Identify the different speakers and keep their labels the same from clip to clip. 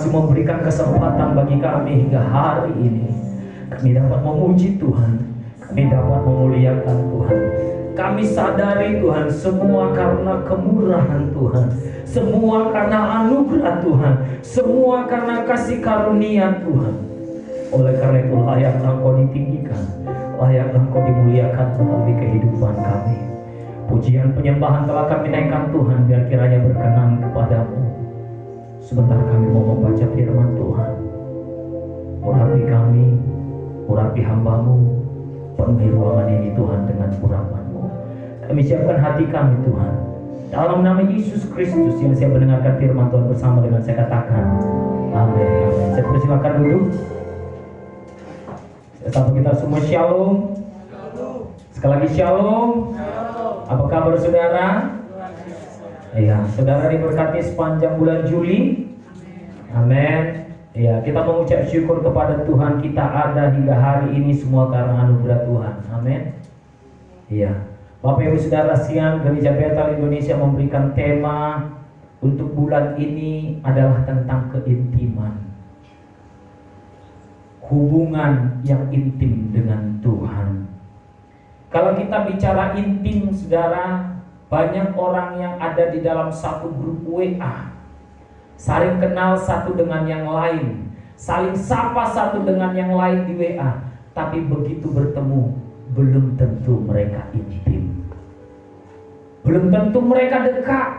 Speaker 1: masih memberikan kesempatan bagi kami hingga hari ini. Kami dapat memuji Tuhan, kami dapat memuliakan Tuhan. Kami sadari Tuhan, semua karena kemurahan Tuhan, semua karena anugerah Tuhan, semua karena kasih karunia Tuhan. Oleh karena itu layaklah Engkau ditinggikan, layaklah Engkau dimuliakan melalui kehidupan kami. Pujian penyembahan telah kami naikkan Tuhan, biar kiranya berkenan kepadamu. Sebentar kami mau membaca firman Tuhan. Urapi kami, urapi hamba-Mu, penuhi ruangan ini Tuhan dengan urapan-Mu. Kami siapkan hati kami Tuhan, dalam nama Yesus Kristus yang saya mendengarkan firman Tuhan bersama dengan saya katakan amin, amin. Saya persilakan dulu. Saya sapa kita semua shalom. Sekali lagi shalom. Apa kabar saudara? Iya, saudara diberkati sepanjang bulan Juli. Amin. Ya, kita mengucap syukur kepada Tuhan kita ada hingga hari ini semua karena anugerah Tuhan. Amin. Iya. Bapak Ibu Saudara sekalian, Gereja Bethel Indonesia memberikan tema untuk bulan ini adalah tentang keintiman. Hubungan yang intim dengan Tuhan. Kalau kita bicara intim, saudara, banyak orang yang ada di dalam satu grup WA, saling kenal satu dengan yang lain, saling sapa satu dengan yang lain di WA, tapi begitu bertemu, belum tentu mereka intim, belum tentu mereka dekat,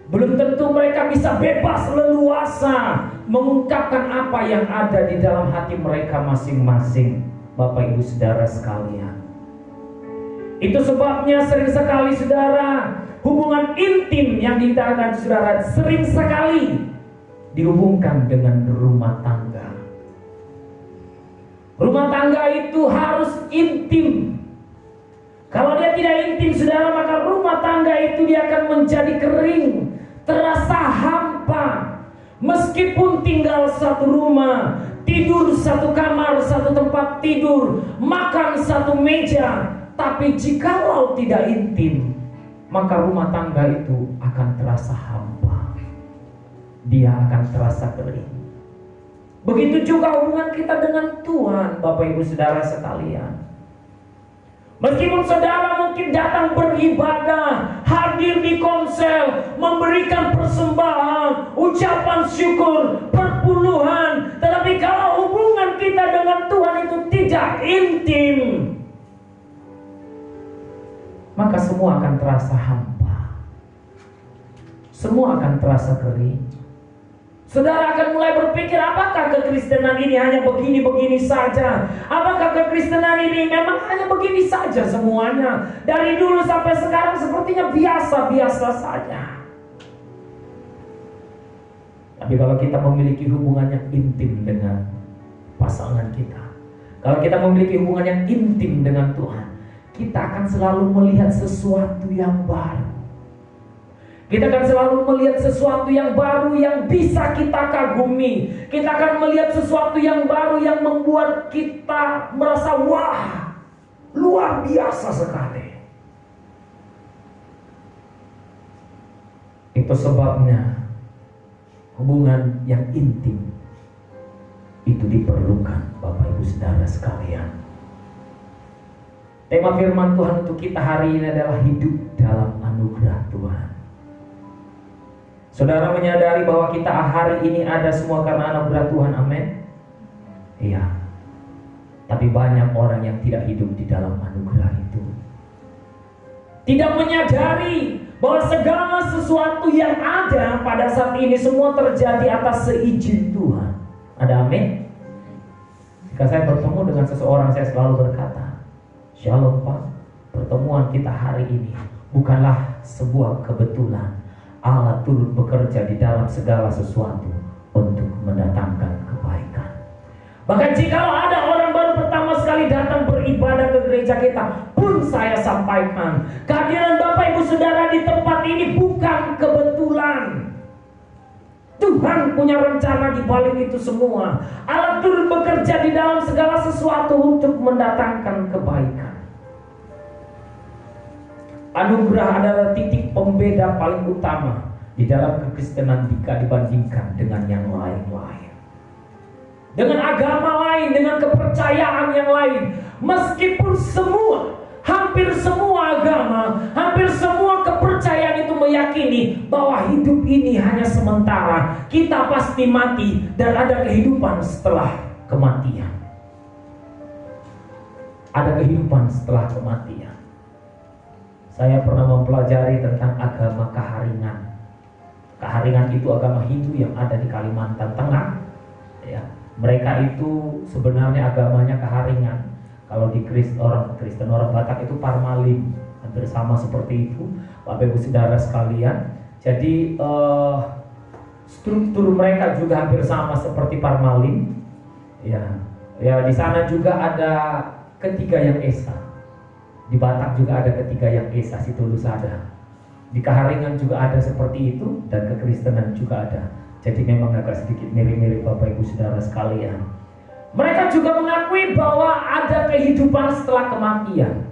Speaker 1: belum tentu mereka bisa bebas leluasa mengungkapkan apa yang ada di dalam hati mereka masing-masing. Bapak Ibu Saudara sekalian, itu sebabnya sering sekali saudara, hubungan intim yang dikatakan saudara sering sekali dihubungkan dengan rumah tangga. Rumah tangga itu harus intim. Kalau dia tidak intim saudara, maka rumah tangga itu dia akan menjadi kering, terasa hampa. Meskipun tinggal satu rumah, tidur satu kamar, satu tempat tidur, makan satu meja, tapi jikalau tidak intim, maka rumah tangga itu akan terasa hampa. Dia akan terasa kering. Begitu juga hubungan kita dengan Tuhan, Bapak Ibu Saudara sekalian. Meskipun saudara mungkin datang beribadah, hadir di konsel, memberikan persembahan, ucapan syukur, perpuluhan, tetapi kalau hubungan kita dengan Tuhan itu tidak intim, maka semua akan terasa hampa, semua akan terasa kering. Saudara akan mulai berpikir, apakah kekristenan ini hanya begini-begini saja? Apakah kekristenan ini memang hanya begini saja semuanya? Dari dulu sampai sekarang sepertinya biasa-biasa saja. Tapi kalau kita memiliki hubungan yang intim dengan pasangan kita, kalau kita memiliki hubungan yang intim dengan Tuhan, kita akan selalu melihat sesuatu yang baru. Kita akan selalu melihat sesuatu yang baru yang bisa kita kagumi. Kita akan melihat sesuatu yang baru yang membuat kita merasa wah, luar biasa sekali. Itu sebabnya hubungan yang intim itu diperlukan, Bapak Ibu Saudara sekalian. Tema firman Tuhan untuk kita hari ini adalah hidup dalam anugerah Tuhan. Saudara menyadari bahwa kita hari ini ada semua karena anugerah Tuhan, amin? Iya. Tapi banyak orang yang tidak hidup di dalam anugerah itu. Tidak menyadari bahwa segala sesuatu yang ada pada saat ini semua terjadi atas seizin Tuhan. Ada amin? Jika saya bertemu dengan seseorang, saya selalu berkata, Shalom Pak, pertemuan kita hari ini bukanlah sebuah kebetulan. Allah turut bekerja di dalam segala sesuatu untuk mendatangkan kebaikan. Bahkan jika ada orang baru pertama sekali datang beribadah ke gereja kita, pun saya sampaikan, kehadiran Bapak Ibu Saudara di tempat ini bukan kebetulan. Tuhan punya rencana di balik itu semua. Allah turut bekerja di dalam segala sesuatu untuk mendatangkan kebaikan. Anugerah adalah titik pembeda paling utama di dalam kekristenan jika dibandingkan dengan yang lain-lain, dengan agama lain, dengan kepercayaan yang lain. Meskipun hampir semua agama, hampir semua kepercayaan itu meyakini bahwa hidup ini hanya sementara, kita pasti mati dan ada kehidupan setelah kematian. Ada kehidupan setelah kematian. Saya pernah mempelajari tentang agama Kaharingan. Kaharingan itu agama Hindu yang ada di Kalimantan Tengah. Ya, mereka itu sebenarnya agamanya Kaharingan. Kalau di orang Kristen, orang Batak itu Parmalim, hampir sama seperti itu, Bapak Ibu Saudara sekalian. Jadi struktur mereka juga hampir sama seperti Parmalim. Ya, di sana juga ada ketiga yang esa. Di Batak juga ada ketiga yang esa, si Tulus ada. Di Kaharingan juga ada seperti itu, dan kekristenan juga ada. Jadi memang agak sedikit mirip-mirip Bapak Ibu Saudara sekalian. Mereka juga mengakui bahwa ada kehidupan setelah kematian.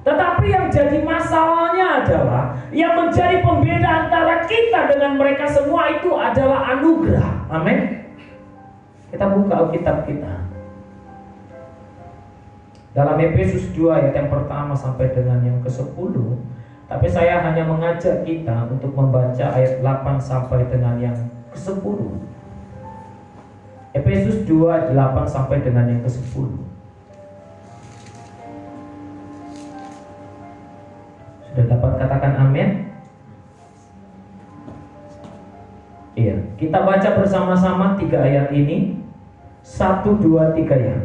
Speaker 1: Tetapi yang jadi masalahnya adalah, yang menjadi pembeda antara kita dengan mereka semua itu adalah anugerah. Amin. Kita buka Alkitab kita. Dalam Efesus 2 ayat yang pertama sampai dengan yang ke-10. Tapi saya hanya mengajak kita untuk membaca ayat 8 sampai dengan yang ke-10. Efesus 2 ayat 8 sampai dengan yang ke-10. Sudah dapat katakan amin? Iya, kita baca bersama-sama 3 ayat ini. 1, 2, 3 ya.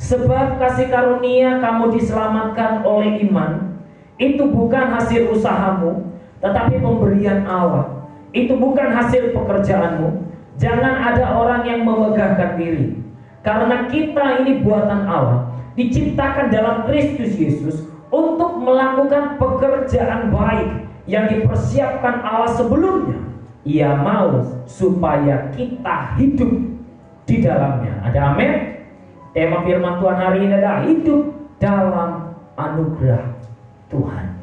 Speaker 1: Sebab kasih karunia kamu diselamatkan oleh iman, itu bukan hasil usahamu, tetapi pemberian Allah. Itu bukan hasil pekerjaanmu. Jangan ada orang yang memegahkan diri, karena kita ini buatan Allah, diciptakan dalam Kristus Yesus untuk melakukan pekerjaan baik yang dipersiapkan Allah sebelumnya. Ia mau supaya kita hidup di dalamnya. Ada amin? Tema firman Tuhan hari ini adalah hidup dalam anugerah Tuhan.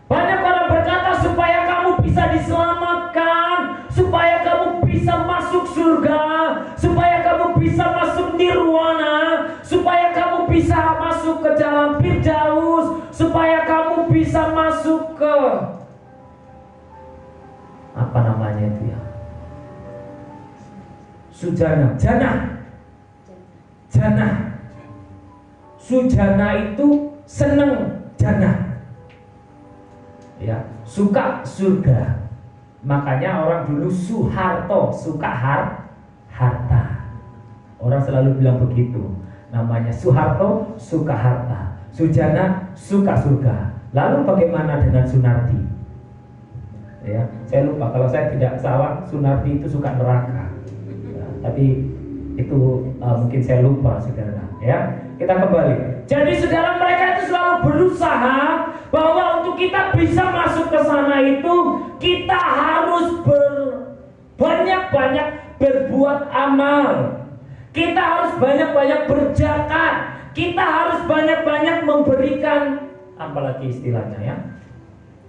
Speaker 1: Banyak orang berkata supaya kamu bisa diselamatkan, supaya kamu bisa masuk surga, supaya kamu bisa masuk nirwana, supaya kamu bisa masuk ke dalam Firdaus, supaya kamu bisa masuk ke apa namanya itu ya? Sujana, jannah. Sujana itu seneng jannah. Ya, suka surga. Makanya orang dulu Soeharto suka harta. Orang selalu bilang begitu. Namanya Soeharto suka harta, Sujana suka surga. Lalu bagaimana dengan Sunardi? Ya, saya lupa, kalau saya tidak salah Sunardi itu suka neraka. Ya, tapi itu mungkin saya lupa, saudara. Ya, kita kembali. Jadi saudara, mereka itu selalu berusaha bahwa untuk kita bisa masuk ke sana itu kita harus banyak-banyak berbuat amal. Kita harus banyak-banyak berzakat. Kita harus banyak-banyak memberikan, apalagi istilahnya ya,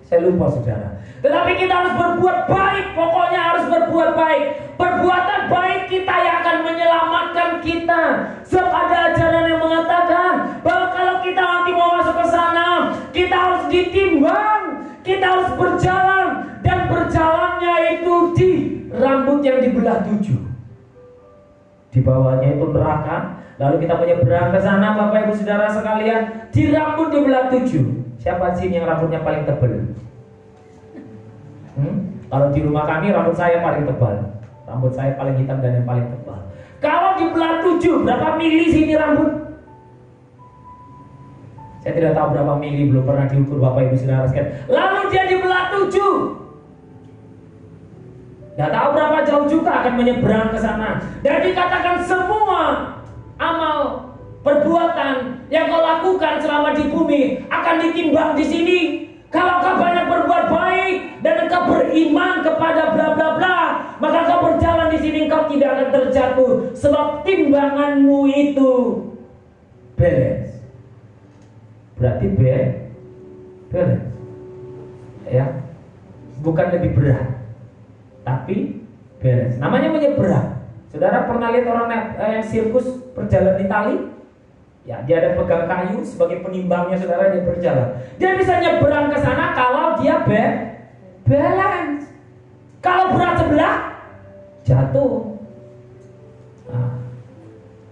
Speaker 1: saya lupa saudara. Tetapi kita harus berbuat baik. Pokoknya harus berbuat baik. Perbuatan baik kita yang akan menyelamatkan kita. Sebab ada ajaran yang mengatakan bahwa kalau kita nanti mau masuk ke sana, kita harus ditimbang, kita harus berjalan, dan berjalannya itu di rambut yang dibelah 7. Di bawahnya itu neraka. Lalu kita menyeberang ke sana, Bapak Ibu Saudara sekalian, di rambut dibelah 7. Siapa sih yang rambutnya paling tebal? Kalau di rumah kami rambut saya paling tebal. Rambut saya paling hitam dan yang paling tebal. Kalau dibelah 7, berapa mili sini rambut? Saya tidak tahu berapa mili, belum pernah diukur Bapak Ibu Saudara sekalian. Lalu dia dibelah 7. Tidak tahu berapa jauh juga akan menyeberang ke sana. Dan dikatakan semua amal perbuatan yang kau lakukan selama di bumi akan ditimbang di sini. Kalau kau banyak berbuat baik dan engkau beriman kepada bla bla bla, maka kau berjalan di sini, engkau tidak akan terjatuh, sebab timbanganmu itu balance. Berarti balance. Ya. bukan lebih berat, tapi balance. Namanya menyeberang. Saudara pernah lihat orang yang sirkus berjalan di tali? Ya, dia ada pegang kayu sebagai penimbangnya, saudara, dia berjalan. Dia bisa nyeberang ke sana kalau dia balance. Kalau berat sebelah, jatuh. Nah.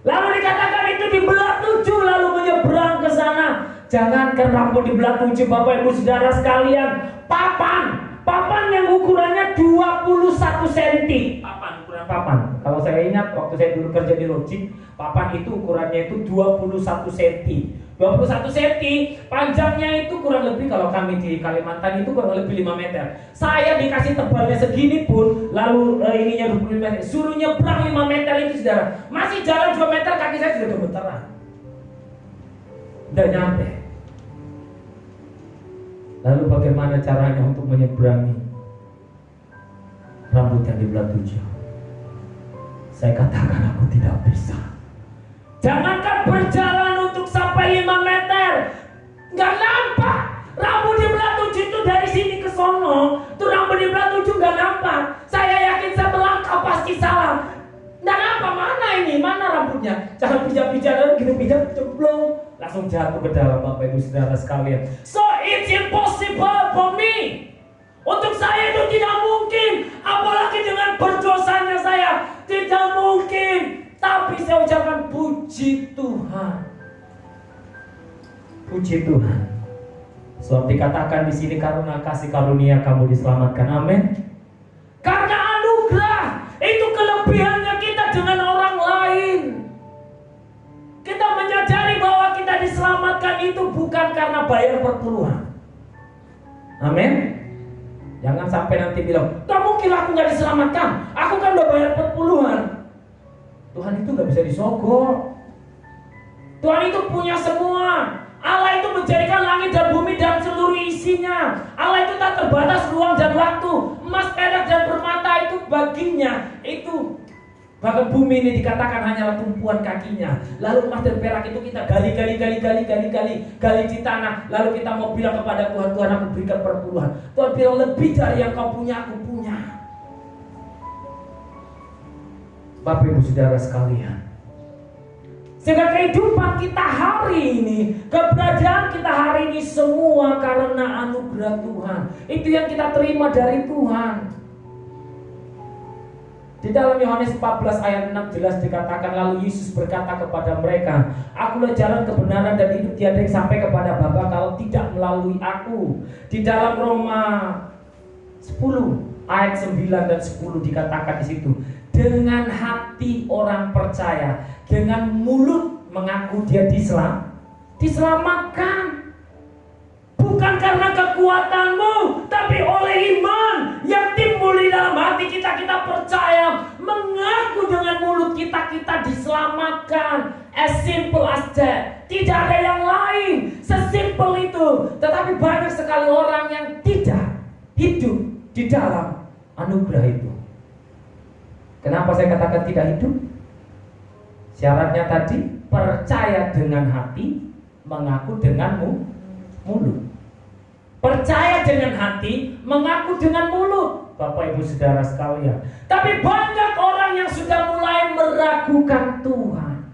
Speaker 1: Lalu dikatakan itu dibelah 7 lalu menyeberang ke sana. Jangankan rambut dibelah 7, Bapak Ibu Saudara sekalian, papan yang ukurannya 21 cm. Ukuran papan. Kalau saya ingat waktu saya dulu kerja di Logik, papan itu ukurannya itu 21 cm. 21 cm, panjangnya itu kurang lebih, kalau kami di Kalimantan itu kurang lebih 5 meter. Saya dikasih tebalnya segini pun, lalu ininya 25 meter, suruh nyebrang 5 meter itu, saudara. Masih jalan 2 meter, kaki saya sudah gemeteran. Udah nyampe. Lalu bagaimana caranya untuk menyeberangi rambut yang dibelah 7? Saya katakan aku tidak bisa. Jangankan berjalan untuk sampai 5 meter, nggak nampak. Rambut dibelah 7 itu dari sini ke sono, tuh rambut dibelah 7 nggak nampak. Saya yakin saya melangkah pasti salah. Nggak nampak, mana ini, mana rambutnya? Jangan pijak-pijak, gitu pijak, ceblong, langsung jatuh ke dalam, Bapak Ibu Saudara sekalian. So it's impossible for me. Untuk saya itu tidak mungkin, apalagi dengan berdosanya saya, tidak mungkin. Tapi saya ucapkan puji Tuhan. Puji Tuhan. Sebab dikatakan di sini karena kasih karunia kamu diselamatkan. Amin. Karena anugerah itu kelebihannya kita dengan orang lain. Kita menyadari bahwa kita diselamatkan itu bukan karena bayar perpuluhan. Amin. Jangan sampai nanti bilang, gak mungkin aku gak diselamatkan, aku kan udah bayar perpuluhan. Tuhan itu gak bisa disogok. Tuhan itu punya semua. Allah itu menjadikan langit dan bumi dan seluruh isinya. Allah itu tak terbatas ruang dan waktu. Emas, perak dan permata itu baginya. Itu bahkan bumi ini dikatakan hanyalah tumpuan kakinya. Lalu emas dan perak itu kita gali di tanah. Lalu kita mau bilang kepada Tuhan, Tuhan aku berikan perpuluhan. Tuhan bilang lebih dari yang kau punya, aku punya. Bapak Ibu Saudara sekalian, sehingga kehidupan kita hari ini, keberadaan kita hari ini semua karena anugerah Tuhan. Itu yang kita terima dari Tuhan. Di dalam Yohanes 14 ayat 6 jelas dikatakan, lalu Yesus berkata kepada mereka, akulah jalan kebenaran dan hidup, tiada yang sampai kepada Bapa kalau tidak melalui aku. Di dalam Roma 10 ayat 9 dan 10 dikatakan di situ, dengan hati orang percaya, dengan mulut mengaku dia diselamatkan. Bukan karena kekuatanmu, tapi oleh iman yang timbul di dalam hati kita. Kita percaya, mengaku dengan mulut kita diselamatkan. As simple as that. Tidak ada yang lain, sesimpel itu. Tetapi banyak sekali orang yang tidak hidup di dalam anugerah itu. Kenapa saya katakan tidak hidup? Syaratnya tadi, percaya dengan hati, mengaku dengan mulut. Percaya dengan hati, mengaku dengan mulut, Bapak Ibu Saudara sekalian. Tapi banyak orang yang sudah mulai meragukan Tuhan.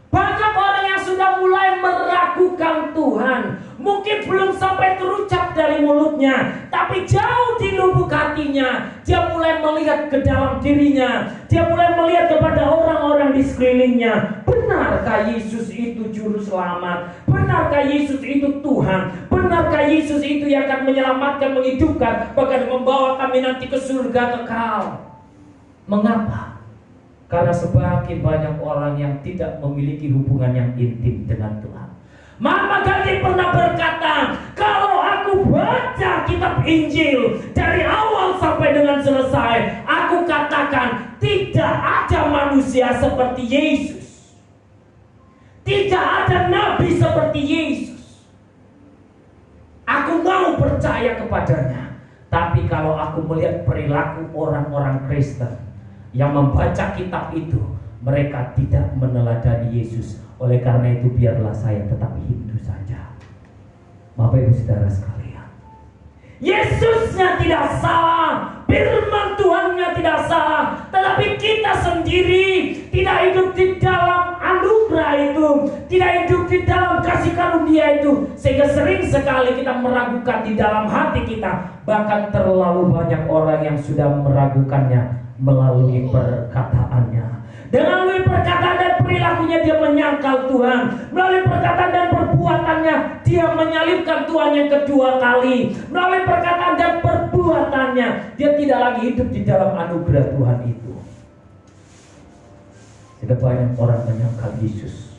Speaker 1: Banyak orang yang sudah mulai meragukan Tuhan. Mungkin belum sampai terucap dari mulutnya, tapi jauh di lubuk hatinya, dia mulai melihat ke dalam dirinya. Dia mulai melihat kepada orang-orang di sekelilingnya. Benarkah Yesus itu juru selamat? Benarkah Yesus itu Tuhan? Benarkah Yesus itu yang akan menyelamatkan, menghidupkan, bahkan membawa kami nanti ke surga kekal? Mengapa? Karena semakin banyak orang yang tidak memiliki hubungan yang intim dengan Tuhan. Mama Gandhi pernah berkata, kalau aku baca kitab Injil dari awal sampai dengan selesai, aku katakan tidak ada manusia seperti Yesus. Tidak ada nabi seperti Yesus. Aku mau percaya kepadanya. Tapi kalau aku melihat perilaku orang-orang Kristen yang membaca kitab itu, mereka tidak meneladani Yesus. Oleh karena itu biarlah saya tetap Hindu saja. Bapak Ibu Saudara sekalian, Yesusnya tidak salah, firman Tuhannya tidak salah, tetapi kita sendiri tidak hidup di dalam anugerah itu, tidak hidup di dalam kasih karunia itu, sehingga sering sekali kita meragukan di dalam hati kita. Bahkan terlalu banyak orang yang sudah meragukannya melalui perkataannya. Melalui perkataan dan perilakunya dia menyangkal Tuhan. Melalui perkataan dan perbuatannya dia menyalibkan Tuhan yang kedua kali. Melalui perkataan dan perbuatannya dia tidak lagi hidup di dalam anugerah Tuhan itu. Sehingga banyak orang menyangkal Yesus,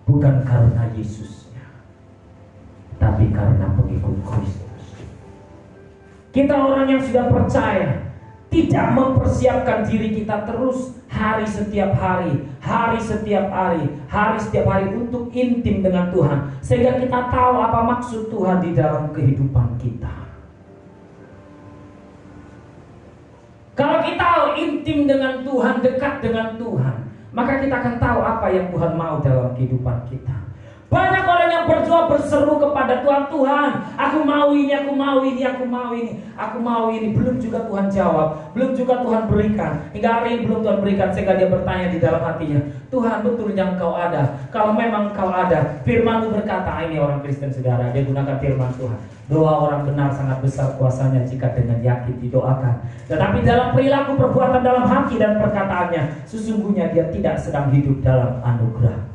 Speaker 1: bukan karena Yesusnya, tapi karena pengikut Kristus. Kita orang yang sudah percaya tidak mempersiapkan diri kita terus hari setiap hari, hari setiap hari, hari setiap hari untuk intim dengan Tuhan, sehingga kita tahu apa maksud Tuhan di dalam kehidupan kita. Kalau kita intim dengan Tuhan, dekat dengan Tuhan, maka kita akan tahu apa yang Tuhan mau dalam kehidupan kita. Banyak orang yang berdoa berseru kepada Tuhan, Tuhan, aku mau ini, aku mau ini, aku mau ini, aku mau ini. Belum juga Tuhan jawab, belum juga Tuhan berikan. Hingga hari ini belum Tuhan berikan, sehingga dia bertanya di dalam hatinya, Tuhan, betulnya Engkau ada? Kalau memang Engkau ada, firman-Mu berkata, ini orang Kristen saudara, dia gunakan firman Tuhan. Doa orang benar sangat besar kuasanya jika dengan yakin didoakan. Tetapi dalam perilaku, perbuatan, dalam hati dan perkataannya, sesungguhnya dia tidak sedang hidup dalam anugerah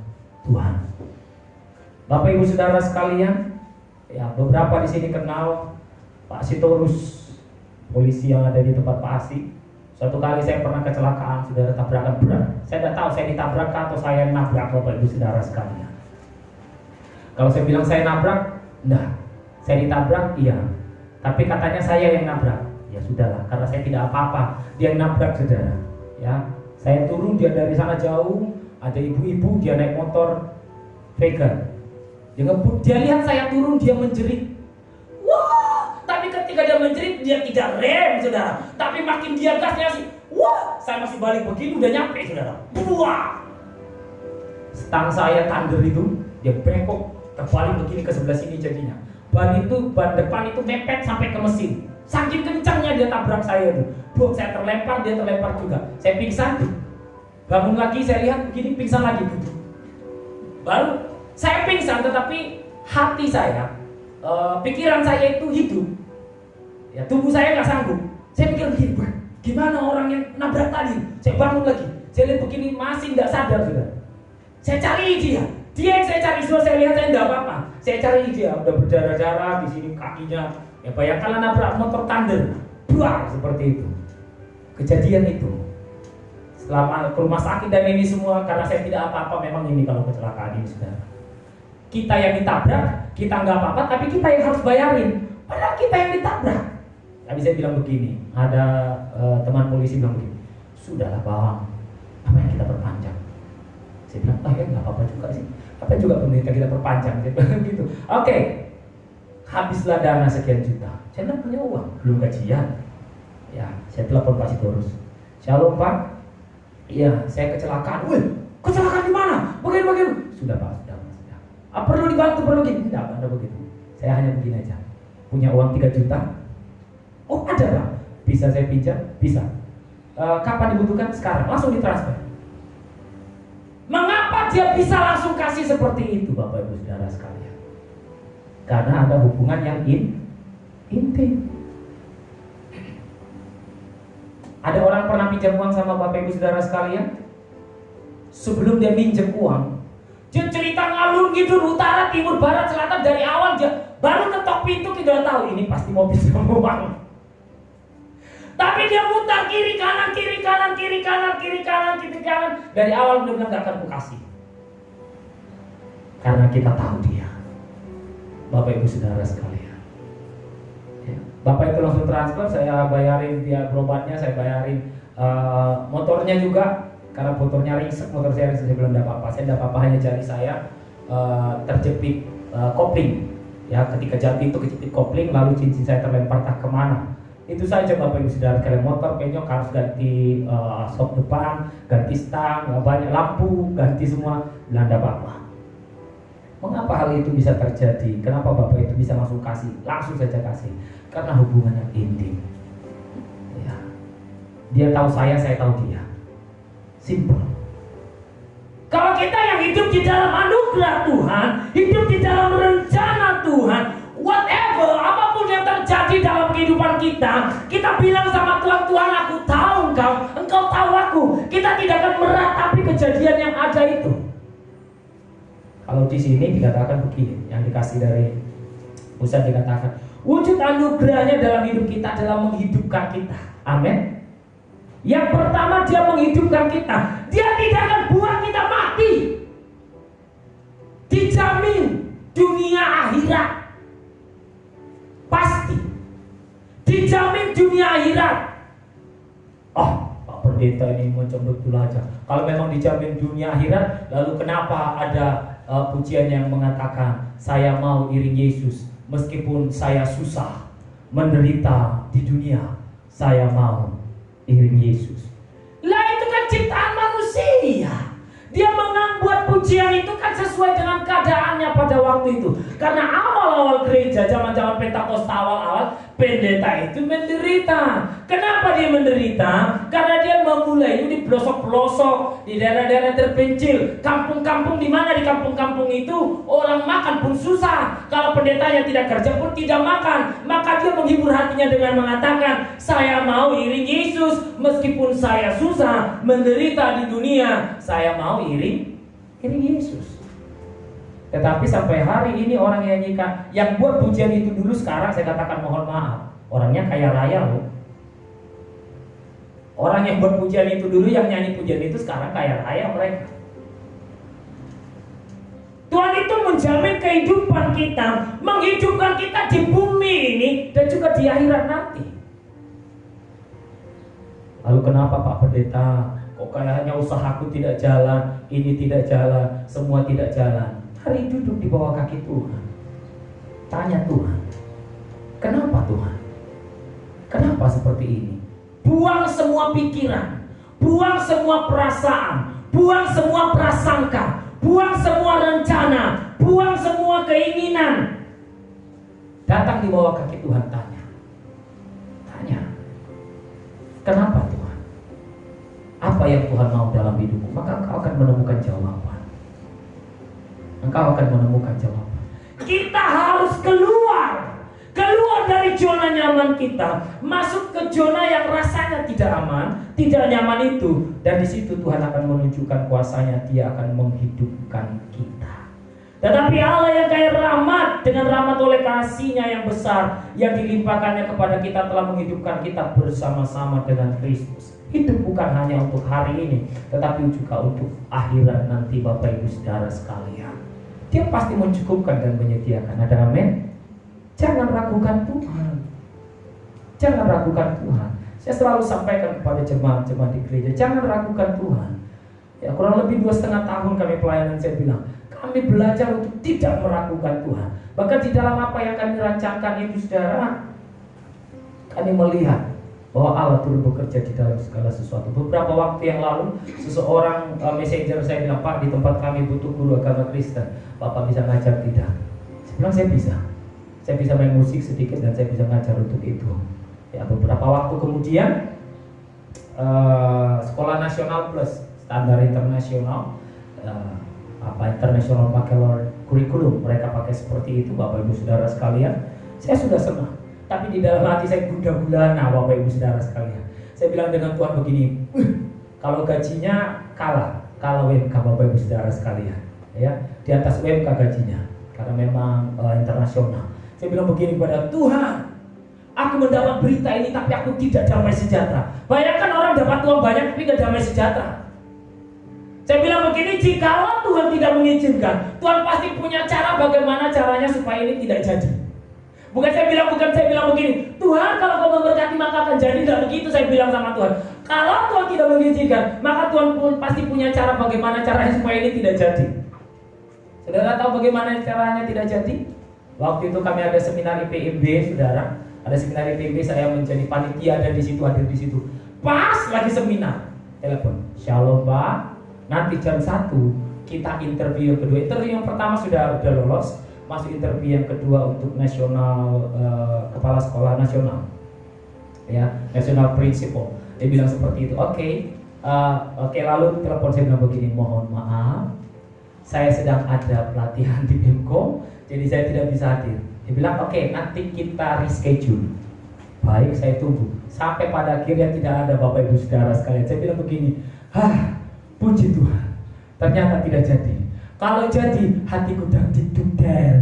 Speaker 1: Tuhan. Bapak Ibu Saudara sekalian, ya beberapa di sini kenal Pak Sitorus, polisi yang ada di tempat Pak Asi. Suatu kali saya pernah kecelakaan, saudara, tabrakan berat. Saya tidak tahu saya ditabrak atau saya yang nabrak, Bapak Ibu Saudara sekalian. Kalau saya bilang saya nabrak, enggak. Saya ditabrak, iya. Tapi katanya saya yang nabrak. Ya sudahlah, karena saya tidak apa-apa. Dia yang nabrak, saudara. Ya, saya turun, dia dari sana jauh. Ada ibu-ibu, dia naik motor Vega. Dia ngebut, dia lihat saya turun, dia menjerit. Wah, tapi ketika dia menjerit, dia tidak rem, saudara. Tapi makin dia gasnya sih, wah, saya masih balik begini, udah nyampe, saudara. Wah, stang saya thunder itu, dia bengkok, terbalik begini ke sebelah sini jadinya. Ban depan itu mepet sampai ke mesin. Saking kencangnya dia tabrak saya tuh. Buk, saya terlempar, dia terlempar juga. Saya pingsan, bangun lagi, saya lihat begini, pingsan lagi. Baru saya pingsan, tetapi hati saya, pikiran saya itu hidup. Ya, tubuh saya nggak sanggup. Saya pikir begini, gimana orang yang nabrak tadi? Saya bangun lagi, saya lihat begini masih nggak sadar sudah. Saya cari dia yang saya cari. Sudah saya lihat saya nggak apa-apa. Saya cari dia, udah berdarah-darah di sini kakinya. Ya bayangkanlah nabrak motor thunder, buang seperti itu. Kejadian itu. Selama ke rumah sakit dan ini semua karena saya tidak apa-apa. Memang ini kalau kecelakaan ini sudah. Kita yang ditabrak, kita nggak apa-apa, tapi kita yang harus bayarin. Padahal kita yang ditabrak. Tadi saya bilang begini, ada teman polisi bilang begini, sudahlah bawang, apa yang kita perpanjang? Saya bilang, ya nggak apa-apa juga sih. Apa juga pemerintah kita perpanjang? Saya bilang gitu. Oke, habislah dana sekian juta. Saya bilang punya uang, belum gajian. Ya, saya telepon Pak Sitorus. Shalom Pak. Iya, saya kecelakaan. Wih, kecelakaan di mana? Bagaimana? Sudah Pak. Perlu dibantu, perlu gitu. Tidak begitu. Saya hanya begini aja. Punya uang 3 juta. Oh ada Pak. Bisa saya pinjam? Bisa. Kapan dibutuhkan? Sekarang. Langsung ditransfer. Mengapa dia bisa langsung kasih seperti itu, Bapak Ibu Saudara sekalian? Karena ada hubungan yang intim. Ada orang pernah pinjam uang sama Bapak Ibu Saudara sekalian? Sebelum dia minjem uang, dia cerita ngalur ngidul utara timur barat selatan dari awal dia baru ketok pintu kita tahu ini pasti mau pinjam uang. Tapi dia mutar kiri kanan dari awal dia bilang nggak akan ku kasih. Karena kita tahu dia. Bapak Ibu Saudara sekalian. Ya. Bapak itu langsung transfer, saya bayarin dia berobatnya, saya bayarin motornya juga. Karena motornya ringsek, motor saya ringsek, saya bilang tidak apa-apa. Saya tidak apa-apa, hanya jari saya terjepit kopling. Ya, ketika jari itu kejepit kopling, lalu cincin saya terlempar tak kemana. Itu saja Bapak Ibu Saudara sekalian. Motor penyok harus ganti sok depan, ganti stang, banyak lampu, ganti semua. Bilang tidak apa-apa. Mengapa hal itu bisa terjadi? Kenapa Bapak itu bisa langsung kasih? Langsung saja kasih. Karena hubungan yang intim. Ya. Dia tahu saya tahu dia. Simple. Kalau kita yang hidup di dalam anugerah Tuhan, hidup di dalam rencana Tuhan, whatever, apapun yang terjadi dalam kehidupan kita, kita bilang sama Tuhan, Tuhan aku tahu Engkau tahu aku. Kita tidak akan meratapi kejadian yang ada itu. Kalau di sini dikatakan begini, yang dikasih dari Musa dikatakan, wujud anugerahnya dalam hidup kita adalah menghidupkan kita. Amin. Yang pertama dia menghidupkan kita. Dia tidak akan buat kita mati. Dijamin dunia akhirat. Pasti. Dijamin dunia akhirat. Oh, Pak Pendeta ini macam betul aja. Kalau memang dijamin dunia akhirat, lalu kenapa ada pujian yang mengatakan saya mau iring Yesus meskipun saya susah menderita di dunia, saya mau iring Yesus. Lah itu kan ciptaan manusia. Dia membuat pujian itu kan sesuai dengan keadaannya pada waktu itu. Karena awal-awal gereja, zaman-zaman Pentakosta awal-awal, pendeta itu menderita. Kenapa dia menderita? Karena dia memulai itu di pelosok-pelosok, di daerah-daerah terpencil, kampung-kampung, di mana di kampung-kampung itu orang makan pun susah. Kalau pendetanya tidak kerja pun tidak makan. Maka dia menghibur hatinya dengan mengatakan, saya mau iring Yesus meskipun saya susah menderita di dunia, saya mau iring Yesus. Tetapi sampai hari ini orang yang nyanyikan, yang buat pujian itu dulu, sekarang saya katakan mohon maaf, orangnya kaya raya loh. Orang yang buat pujian itu dulu, yang nyanyi pujian itu sekarang kaya raya mereka. Tuhan itu menjamin kehidupan kita, menghidupkan kita di bumi ini dan juga di akhirat nanti. Lalu kenapa Pak Pendeta? Kok kayaknya usahaku tidak jalan, ini tidak jalan, semua tidak jalan. Hari duduk di bawah kaki Tuhan. Tanya Tuhan, kenapa Tuhan? Kenapa seperti ini? Buang semua pikiran, buang semua perasaan, buang semua prasangka, buang semua rencana, buang semua keinginan. Datang di bawah kaki Tuhan, tanya. Kenapa Tuhan? Apa yang Tuhan mau dalam hidupmu? Maka engkau akan menemukan jawaban. Engkau akan menemukan jawaban. Kita harus keluar dari zona nyaman kita, masuk ke zona yang rasanya tidak aman, tidak nyaman itu, dan di situ Tuhan akan menunjukkan kuasanya. Dia akan menghidupkan kita. Tetapi Allah yang kaya rahmat, dengan rahmat oleh kasih-Nya yang besar yang dilimpahkannya kepada kita, telah menghidupkan kita bersama-sama dengan Kristus. Hidup bukan hanya untuk hari ini, tetapi juga untuk akhirat nanti, Bapak Ibu Saudara sekalian. Dia pasti mencukupkan dan menyediakan. Ada amin? Jangan ragukan Tuhan. Jangan ragukan Tuhan. Saya selalu sampaikan kepada jemaat-jemaat di gereja, jangan ragukan Tuhan. Ya, kurang lebih 2,5 tahun kami pelayanan, saya bilang, kami belajar untuk tidak meragukan Tuhan. Bahkan di dalam apa yang kami rancangkan itu, saudara, kami melihat bahwa Allah turut bekerja di dalam segala sesuatu. Beberapa waktu yang lalu, seseorang messenger saya bilang, Pak, di tempat kami butuh guru agama Kristen, Bapak bisa ngajar tidak? Saya bilang, saya bisa. Saya bisa main musik sedikit dan saya bisa ngajar untuk itu. Ya, beberapa waktu kemudian, Sekolah Nasional Plus Standar Internasional, International Baccalaureate Curriculum, mereka pakai seperti itu, Bapak Ibu Saudara sekalian. Saya sudah senang, tapi di dalam hati saya gundah-gulana, Bapak Ibu Saudara sekalian. Saya bilang dengan Tuhan begini, kalau gajinya kalah UMK, Bapak Ibu Saudara sekalian, ya, di atas UMK gajinya, karena memang internasional. Saya bilang begini kepada Tuhan, aku mendapat berita ini tapi aku tidak damai sejahtera. Bayangkan orang dapat uang banyak tapi tidak damai sejahtera. Saya bilang begini, jikalau Tuhan tidak mengizinkan, Tuhan pasti punya cara bagaimana caranya supaya ini tidak jadi. Saya bilang begini, Tuhan kalau kau memberkati maka akan jadi. Tidak begitu saya bilang sama Tuhan. Kalau Tuhan tidak mengizinkan, maka Tuhan pun pasti punya cara bagaimana caranya supaya ini tidak jadi. Saudara tahu bagaimana caranya tidak jadi? Waktu itu kami ada seminar IPMB, saudara. Ada seminar IPMB, saya menjadi panitia dan di situ, hadir di situ. Pas lagi seminar, telepon, Shalom Pak, nanti jam 1 kita interview yang kedua. Interview yang pertama sudah lolos, masuk interview yang kedua untuk nasional, kepala sekolah nasional, ya, national principal. Dia bilang seperti itu. Oke, lalu telepon saya bilang begini, mohon maaf, saya sedang ada pelatihan di Pemko, jadi saya tidak bisa hadir. Dia bilang oke, nanti kita reschedule. Baik, saya tunggu. Sampai pada akhirnya tidak ada Bapak Ibu Saudara sekalian. Saya bilang begini, puji Tuhan, ternyata tidak jadi. Kalau jadi, hatiku dagdikdukdel.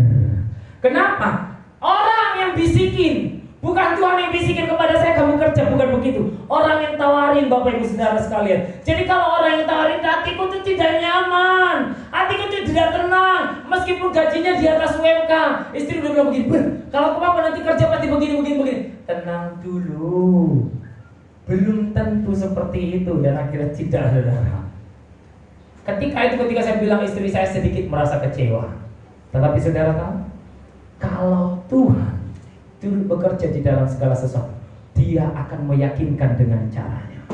Speaker 1: Kenapa? Orang yang bisikin, bukan Tuhan yang bisikin kepada saya, kamu kerja, bukan begitu. Orang yang tawarin Bapak Ibu Saudara sekalian. Jadi kalau orang yang tawarin, hatiku itu tidak nyaman, hatiku itu tidak tenang. Meskipun gajinya di atas UMK, istri udah bilang begini, kalau kamu nanti kerja pasti begini. Tenang dulu, belum tentu seperti itu. Dan akhirnya tidak, saudara. Ketika saya bilang, istri saya sedikit merasa kecewa. Tetapi saudara tahu, kalau Tuhan turut bekerja di dalam segala sesuatu, Dia akan meyakinkan dengan caranya.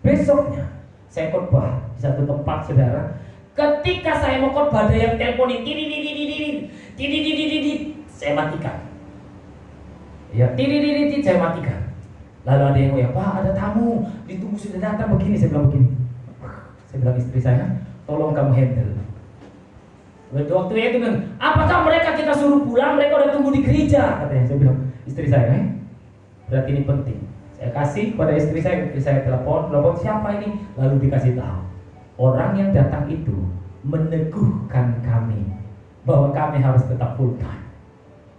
Speaker 1: Besoknya saya khotbah di satu tempat, saudara. Ketika saya mau khotbah, ada yang teleponin, saya matikan. Ya, saya matikan. Lalu ada yang ya, Pak, ada tamu, ditunggu sudah datang begini. Saya bilang begini. Saya bilang istri saya, tolong kamu handle. Waktu itu bilang, apakah mereka kita suruh pulang? Mereka udah tunggu di gereja, katanya. Saya bilang, istri saya, berarti ini penting. Saya kasih kepada istri saya telepon siapa ini? Lalu dikasih tahu, orang yang datang itu meneguhkan kami bahwa kami harus tetap full time,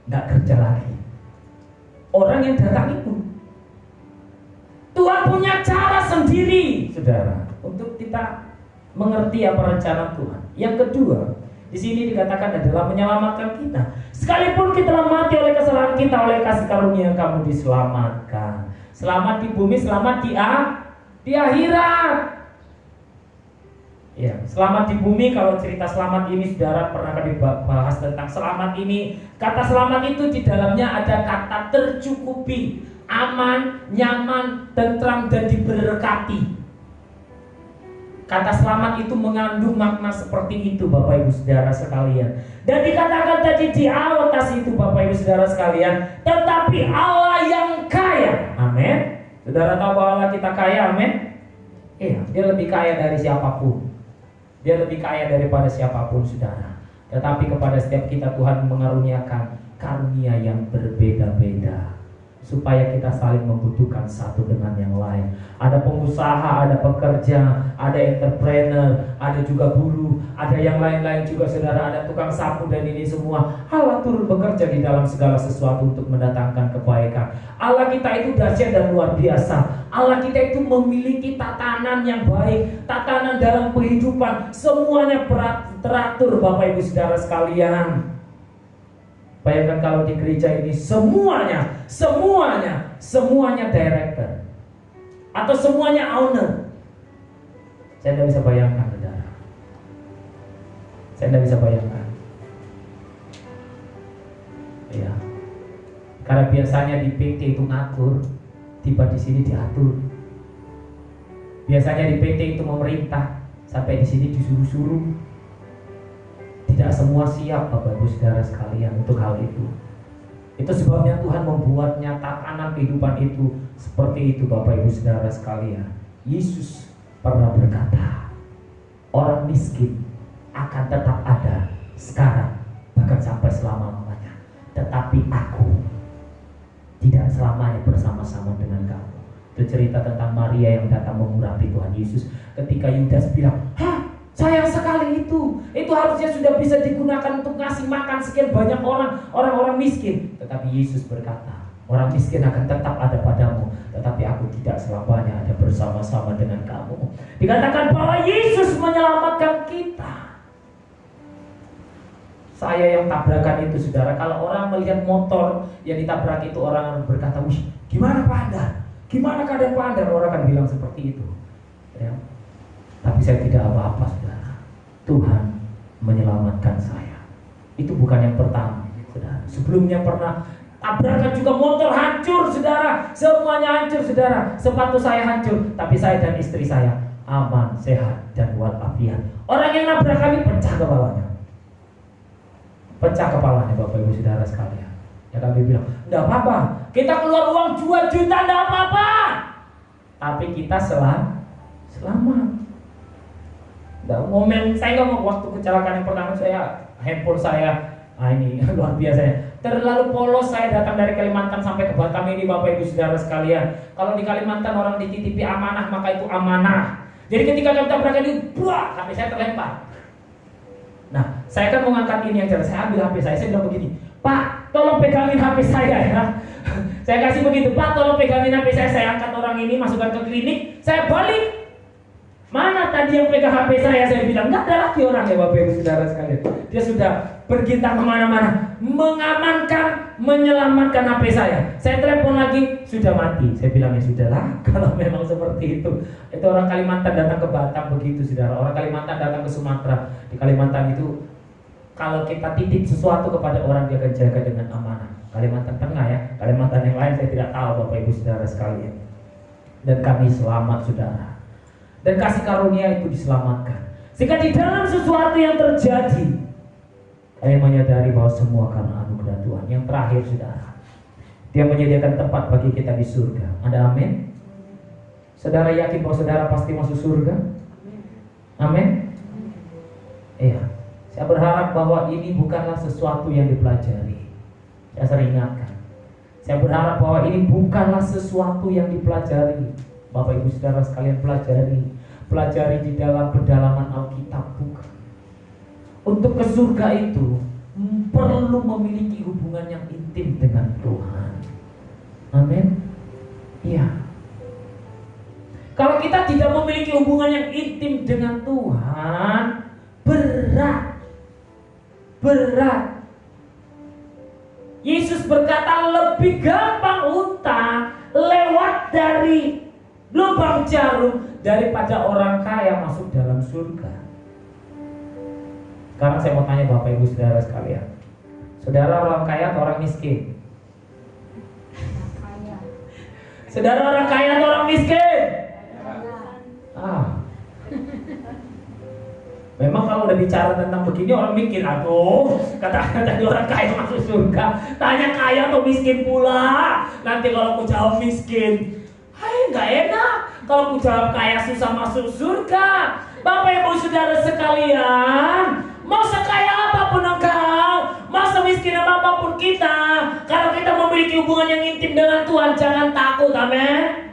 Speaker 1: nggak kerja lagi. Orang yang datang itu, Tuhan punya cara sendiri, saudara, untuk kita mengerti apa rencana Tuhan. Yang kedua, di sini dikatakan adalah menyelamatkan kita. Sekalipun kita mati oleh kesalahan kita, oleh kasih karunia kamu diselamatkan. Selamat di bumi, selamat di akhirat. Ya, selamat di bumi. Kalau cerita selamat ini, saudara, pernah kami bahas tentang selamat ini. Kata selamat itu di dalamnya ada kata tercukupi, aman, nyaman, tentram, dan diberkati. Kata selamat itu mengandung makna seperti itu, Bapak Ibu Saudara sekalian. Dan dikatakan tadi di atas itu, Bapak Ibu Saudara sekalian, tetapi Allah yang kaya. Amin. Saudara tahu bahwa Allah kita kaya, amin. Iya, Dia lebih kaya dari siapapun. Dia lebih kaya daripada siapapun, saudara. Tetapi kepada setiap kita Tuhan mengaruniakan karunia yang berbeda-beda, supaya kita saling membutuhkan satu dengan yang lain. Ada pengusaha, ada pekerja, ada entrepreneur, ada juga buruh, ada yang lain-lain juga, saudara. Ada tukang sapu, dan ini semua Allah turut bekerja di dalam segala sesuatu untuk mendatangkan kebaikan. Allah kita itu dahsyat dan luar biasa. Allah kita itu memiliki tatanan yang baik, tatanan dalam kehidupan, semuanya teratur, Bapak Ibu Saudara sekalian. Bayangkan kalau di gereja ini semuanya director atau semuanya owner. Saya tidak bisa bayangkan, saudara. Saya tidak bisa bayangkan. Ya, karena biasanya di PT itu ngatur, tiba di sini diatur. Biasanya di PT itu memerintah, sampai di sini disuruh-suruh. Tidak semua siap, Bapak Ibu Saudara sekalian, untuk hal itu. Itu sebabnya Tuhan membuatnya tatanan kehidupan itu seperti itu, Bapak Ibu Saudara sekalian. Yesus pernah berkata, orang miskin akan tetap ada sekarang, bahkan sampai selama-lamanya. Tetapi aku tidak selamanya bersama-sama dengan kamu. Itu cerita tentang Maria yang datang mengurapi Tuhan Yesus ketika Yudas bilang, sayang sekali itu harusnya sudah bisa digunakan untuk ngasih makan sekian banyak orang-orang miskin. Tetapi Yesus berkata, orang miskin akan tetap ada padamu, tetapi aku tidak selamanya ada bersama-sama dengan kamu. Dikatakan bahwa Yesus menyelamatkan kita. Saya yang tabrakan itu, saudara, kalau orang melihat motor yang ditabrak itu, orang berkata, wih, gimana Pak Anda? Gimana keadaan Pak Anda? Orang akan bilang seperti itu, ya. Tapi saya tidak apa-apa, saudara. Tuhan menyelamatkan saya. Itu bukan yang pertama, saudara. Sebelumnya pernah tabrakan juga, motor hancur, saudara. Semuanya hancur, saudara. Sepatu saya hancur, tapi saya dan istri saya aman, sehat, dan walafiat. Orang yang nabrak kami pecah kepalanya. Pecah kepalanya Bapak Ibu Saudara sekalian. Ya kami bilang, enggak apa-apa, kita keluar uang 2 juta enggak apa-apa. Tapi kita selamat. Enggak ngomel, saya nggak mau. Waktu kecelakaan yang pertama handphone saya, ini luar biasa ya. Terlalu polos, saya datang dari Kalimantan sampai ke Batam ini Bapak Ibu Saudara sekalian. Kalau di Kalimantan orang dititipi amanah, maka itu amanah. Jadi ketika kami tabrakan itu, buah, HP saya terlempar. Nah, saya kan mau ngangkat ini yang jelas. Saya ambil HP saya bilang begini, Pak, tolong pegangin HP saya ya. Saya kasih begitu, Pak, tolong pegangin HP saya angkat orang ini, masukkan ke klinik, saya balik. Mana tadi yang pegang HP saya bilang, nggak ada lagi orang ya Bapak Ibu Saudara sekalian. Dia sudah bergintang kemana-mana, mengamankan, menyelamatkan HP saya. Saya telepon lagi, sudah mati. Saya bilang, ya sudahlah, kalau memang seperti itu. Itu orang Kalimantan datang ke Batam begitu, saudara. Orang Kalimantan datang ke Sumatera. Di Kalimantan itu, kalau kita titip sesuatu kepada orang, dia akan jaga dengan amanah. Kalimantan Tengah ya, Kalimantan yang lain saya tidak tahu Bapak Ibu Saudara sekalian. Dan kami selamat, saudara. Dan kasih karunia itu diselamatkan. Sehingga di dalam sesuatu yang terjadi, kami menyadari bahwa semua karena anugerah Tuhan. Yang terakhir, saudara, Dia menyediakan tempat bagi kita di surga. Ada amin? Saudara yakin bahwa saudara pasti masuk surga? Amin? Iya. Saya berharap bahwa ini bukanlah sesuatu yang dipelajari. Saya sering ingatkan. Saya berharap bahwa ini bukanlah sesuatu yang dipelajari. Bapak Ibu Saudara sekalian, pelajari di dalam pendalaman Alkitab, bukan. Untuk ke surga itu perlu memiliki hubungan yang intim dengan Tuhan. Amin. Iya. Kalau kita tidak memiliki hubungan yang intim dengan Tuhan, berat. Yesus berkata, lebih gampang unta lewat dari lubang jarum daripada orang kaya masuk dalam surga. Sekarang saya mau tanya Bapak Ibu Saudara sekalian, saudara orang kaya atau orang miskin? Saudara orang kaya atau orang miskin? Memang kalau udah bicara tentang begini orang mikir, aduh, kata-kata tadi orang kaya masuk surga, tanya kaya atau miskin pula. Nanti kalau aku jawab miskin, nggak enak. Kalau aku jawab kaya susah masuk surga. Bapak Ibu Saudara sekalian, mau sekaya apapun engkau, mau semiskin apapun kita, kalau kita memiliki hubungan yang intim dengan Tuhan, jangan takut, amin.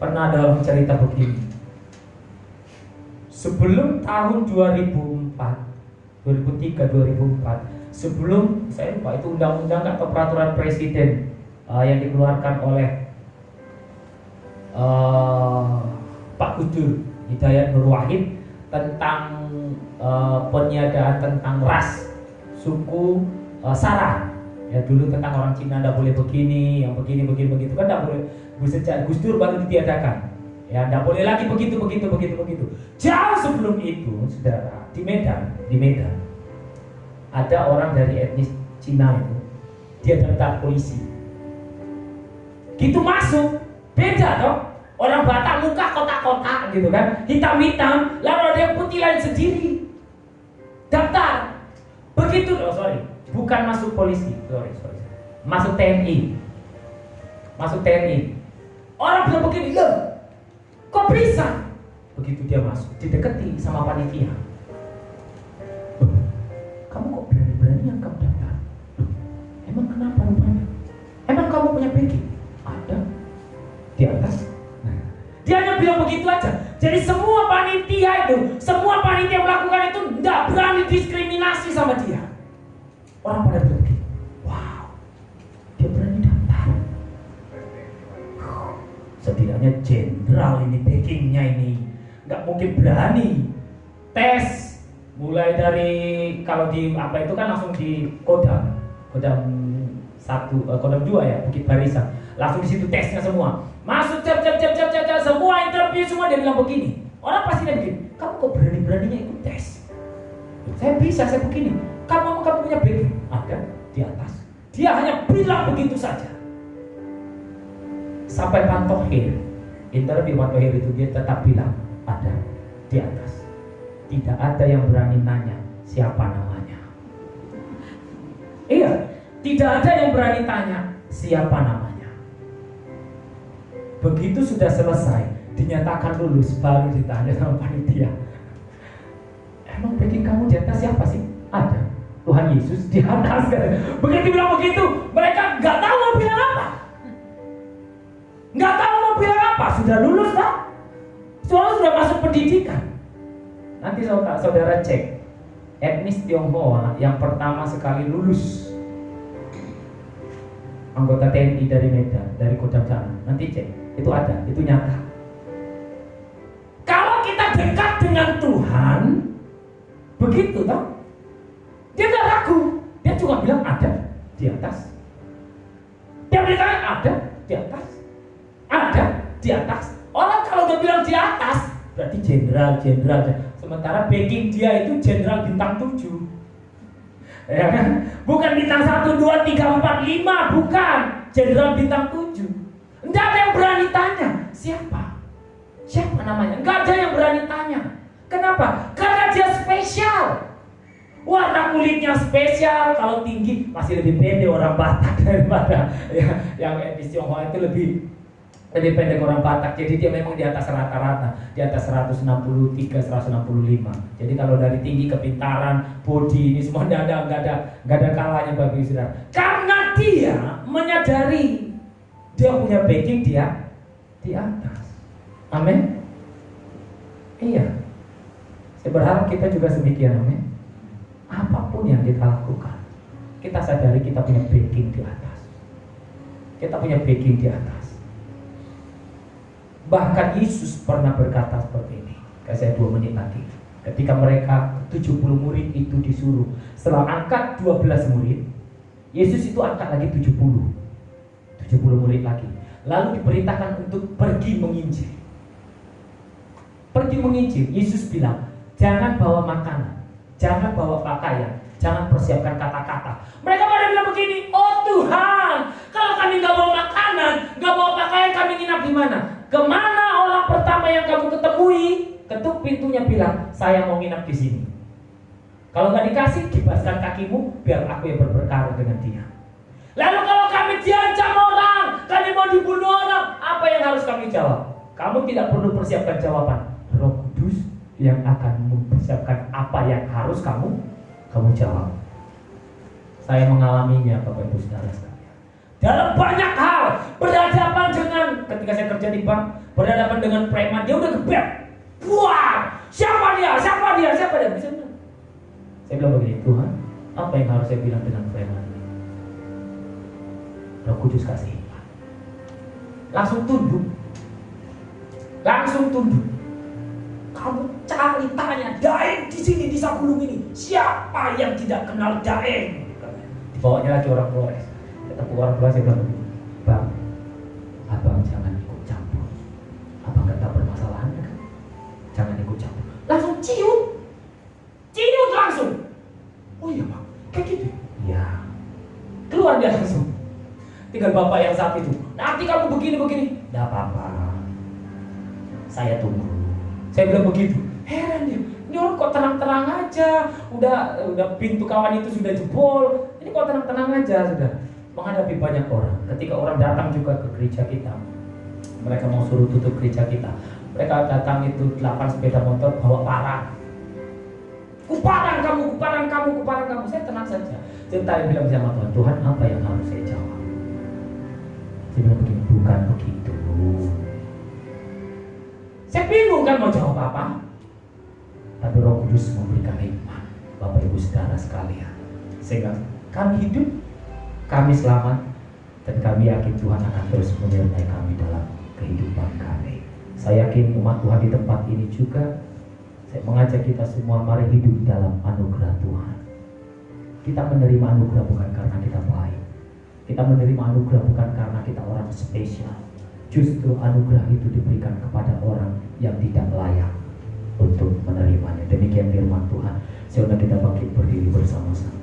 Speaker 1: Pernah ada orang cerita begini. Sebelum tahun 2003-2004, sebelum, saya lupa itu undang-undang atau peraturan presiden yang dikeluarkan oleh Pak Gus Hidayat Nur Wahid tentang peniadaan tentang ras, suku, sara. Ya dulu tentang orang Cina tidak boleh begini, yang begini begitu kan tidak boleh. Sejak Gus Dur baru ditiadakan. Ya tidak boleh lagi begitu. Jauh sebelum itu, saudara, di Medan ada orang dari etnis Cina itu, dia daftar polisi. Gitu masuk, beda dong. Orang Batak muka kotak-kotak gitu kan, hitam-hitam, lalu ada yang putih lain sendiri. Daftar. Begitu, bukan masuk polisi, masuk TNI. Orang bilang begini, loh, kok bisa? Begitu dia masuk, didekati sama panitia. Kamu kok berani-berani yang kamu daftar? Emang kenapa rupanya? Emang kamu punya backing? Ada di atas. Dia hanya bilang begitu aja. Jadi semua panitia melakukan itu tidak berani diskriminasi sama dia. Orang pada bilang begini, wow, dia berani daftar. Setidaknya jenderal ini backingnya ini, nggak mungkin berani. Tes mulai dari kalau di apa itu kan langsung di Kodam 1, Kodam 2 ya, Bukit Barisan. Langsung di situ tesnya semua. Masuk cap, semua interview semua dia bilang begini. Orang pasti dia begini, kamu kok berani-beraninya ikut tes? Saya bisa, saya begini. Kamu punya backing? Ada di atas. Dia hanya bilang begitu saja. Sampai Pak Thohir Inter firman Tuhan itu dia tetap bilang ada di atas. Tidak ada yang berani nanya siapa namanya. Iya, tidak ada yang berani tanya siapa namanya. Begitu sudah selesai, dinyatakan lulus, baru ditanya sama panitia, emang backing kamu di atas siapa sih? Ada Tuhan Yesus di atas. Begitu bilang begitu, mereka nggak tahu mau bilang apa. Nggak tahu mau bilang apa. Sudah lulus tak? Soalnya sudah masuk pendidikan. Nanti saudara cek etnis Tionghoa yang pertama sekali lulus, anggota TNI dari Medan, dari Kodam sana. Nanti cek, itu ada, itu nyata. Kalau kita dekat dengan Tuhan, begitu toh? Dia nggak ragu, dia cuma bilang ada di atas. Dia bilang ada di atas, ada di atas. Orang kalau dia bilang di atas, berarti jenderal. Sementara backing dia itu jenderal bintang 7. Ya kan? Bukan bintang 1, 2, 3, 4, 5, bukan. Jenderal bintang 7. Enggak ada yang berani tanya siapa namanya. Enggak ada yang berani tanya. Kenapa? Karena dia spesial. Warna kulitnya spesial. Kalau tinggi masih lebih pendek orang Batak daripada yang etnis Tionghoa itu lebih pendek orang Batak. Jadi dia memang di atas rata-rata, di atas 163, 165. Jadi kalau dari tinggi, kepintaran, body ini semua nggak ada kalahnya bagi saudara. Karena dia menyadari dia punya backing dia di atas. Amin. Iya. Saya berharap kita juga semikian. Amin. Apapun yang kita lakukan, kita sadari kita punya backing di atas. Kita punya backing di atas. Bahkan Yesus pernah berkata seperti ini. Kasih 2 menit lagi. Ketika mereka 70 murid itu disuruh, setelah angkat 12 murid, Yesus itu angkat lagi 70 murid lagi. Lalu diperintahkan untuk pergi menginjil. Pergi menginjil. Yesus bilang, jangan bawa makanan, jangan bawa pakaian, jangan persiapkan kata-kata. Mereka pada bilang begini, oh Tuhan, kalau kami gak bawa makanan, gak bawa pakaian, kami nginap di mana? Kemana orang pertama yang kamu ketemui? Ketuk pintunya bilang, saya mau nginap di sini. Kalau nggak dikasih, kibaskan kakimu, biar aku yang berperkara dengan dia. Lalu kalau kami diancam orang, kami mau dibunuh orang, apa yang harus kami jawab? Kamu tidak perlu persiapkan jawaban. Roh Kudus yang akan mempersiapkan apa yang harus kamu jawab. Saya mengalaminya, Bapak Ibu Saudara sekalian. Dalam banyak hal, berhadapan dengan, ketika saya kerja di bank, berhadapan dengan preman, dia udah gebet. Wah, siapa dia? Bisa bilang. Saya bilang begini, Tuhan, apa yang harus saya bilang dengan preman ini? Roh Kudus kasih iman. Langsung tunduk. Kamu cari tanya, Daeng di sini di Sagulung ini, siapa yang tidak kenal Daeng? Dibawanya lagi orang Flores. Ketemu orang tua saya bilang begini, Bang, abang jangan ikut campur. Abang gak tahu permasalahannya kan? Jangan ikut campur. Langsung ciut langsung. Oh iya Bang, kayak gitu? Iya. Keluar dia langsung. Tinggal bapak yang saat itu, nanti kamu begini. Gak apa-apa, saya tunggu. Saya bilang begitu. Heran dia, ini orang kok tenang-tenang aja. Udah pintu kawan itu sudah jebol, ini kok tenang-tenang aja sudah. Menghadapi banyak orang. Ketika orang datang juga ke gereja kita, mereka mau suruh tutup gereja kita, mereka datang itu 8 sepeda motor bawa parang. Kuparan kamu. Saya tenang saja. Saya bilang sama Tuhan, Tuhan apa yang harus saya jawab? Saya bilang begini, bukan begitu. Saya bingung kan mau jawab apa. Tapi Roh Kudus memberikan hikmat, Bapak Ibu Saudara sekalian, sehingga kami hidup, kami selamat, dan kami yakin Tuhan akan terus menyertai kami dalam kehidupan kami. Saya yakin umat Tuhan di tempat ini juga, saya mengajak kita semua, mari hidup dalam anugerah Tuhan. Kita menerima anugerah bukan karena kita baik. Kita menerima anugerah bukan karena kita orang spesial. Justru anugerah itu diberikan kepada orang yang tidak layak untuk menerimanya. Demikian firman Tuhan. Sehingga kita bangkit berdiri bersama-sama.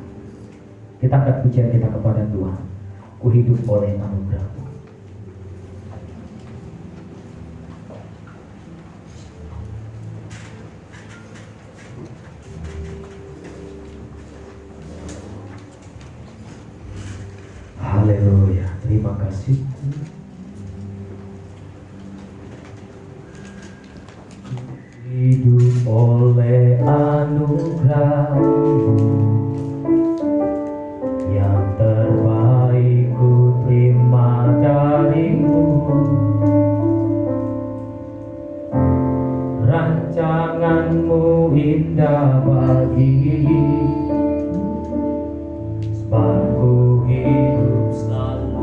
Speaker 1: Kita angkat pujian kita kepada Tuhan. Ku hidup oleh anugerah-Mu. kasihku. Hidup oleh anugerah-Mu, yang terbaik ku terima dari-Mu. Rancangan-Mu indah bagi sebab ku hidup selalu.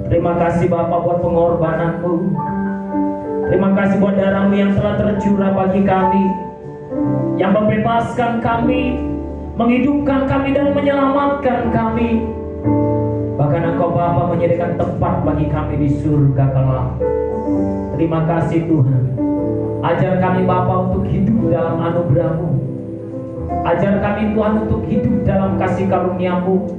Speaker 1: Terima kasih Bapa buat pengorbanan-Mu. Terima kasih buat darah-Mu yang telah tercurah bagi kami, yang membebaskan kami, menghidupkan kami dan menyelamatkan kami. Bahkan Engkau Bapa menyediakan tempat bagi kami di surga kelak. Terima kasih Tuhan. Ajar kami Bapa untuk hidup dalam anugerah-Mu. Ajar kami Tuhan untuk hidup dalam kasih karunia-Mu.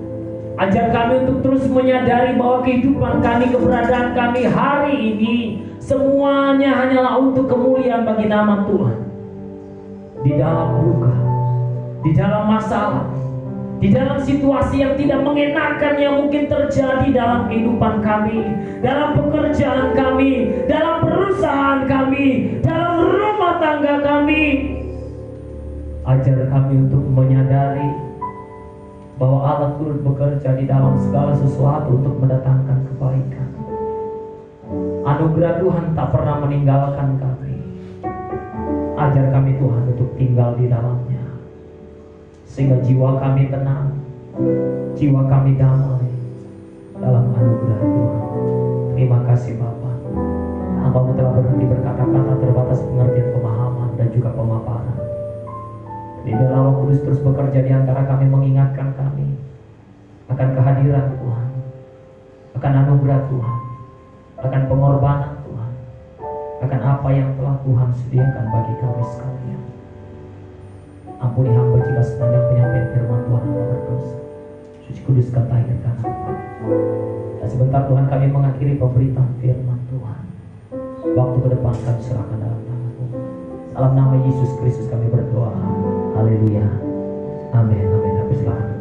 Speaker 1: Ajar kami untuk terus menyadari bahwa kehidupan kami, keberadaan kami hari ini semuanya hanyalah untuk kemuliaan bagi nama Tuhan. Di dalam duka, di dalam masalah, di dalam situasi yang tidak mengenakan yang mungkin terjadi dalam kehidupan kami, dalam pekerjaan kami, dalam perusahaan kami, dalam rumah tangga kami. Ajar kami untuk menyadari bahwa Allah turut bekerja di dalam segala sesuatu untuk mendatangkan kebaikan. Anugerah Tuhan tak pernah meninggalkan kami. Ajar kami Tuhan untuk tinggal di dalamnya, sehingga jiwa kami tenang, jiwa kami damai dalam anugerah Tuhan. Terima kasih Bapa. Hamba-Mu telah berhenti berkata-kata, terbatas pengertian, pemahaman dan juga pemaparan. Di dalam Roh Kudus terus bekerja di antara kami, mengingatkan kami akan kehadiran Tuhan, akan anugerah Tuhan, akan pengorbanan Tuhan, akan apa yang telah Tuhan sediakan bagi kami sekalian. Ampuni hamba jika sepanjang penyampaian firman Tuhan hamba berdosa. Suci Kuduskan, tahirkan hamba. Dan sebentar Tuhan kami mengakhiri pemberitaan firman Tuhan. Waktu ke depan kami serahkan dalam tangan-Mu. Dalam nama Yesus Kristus kami berdoa. Haleluya. Amin. Amin. Silakan.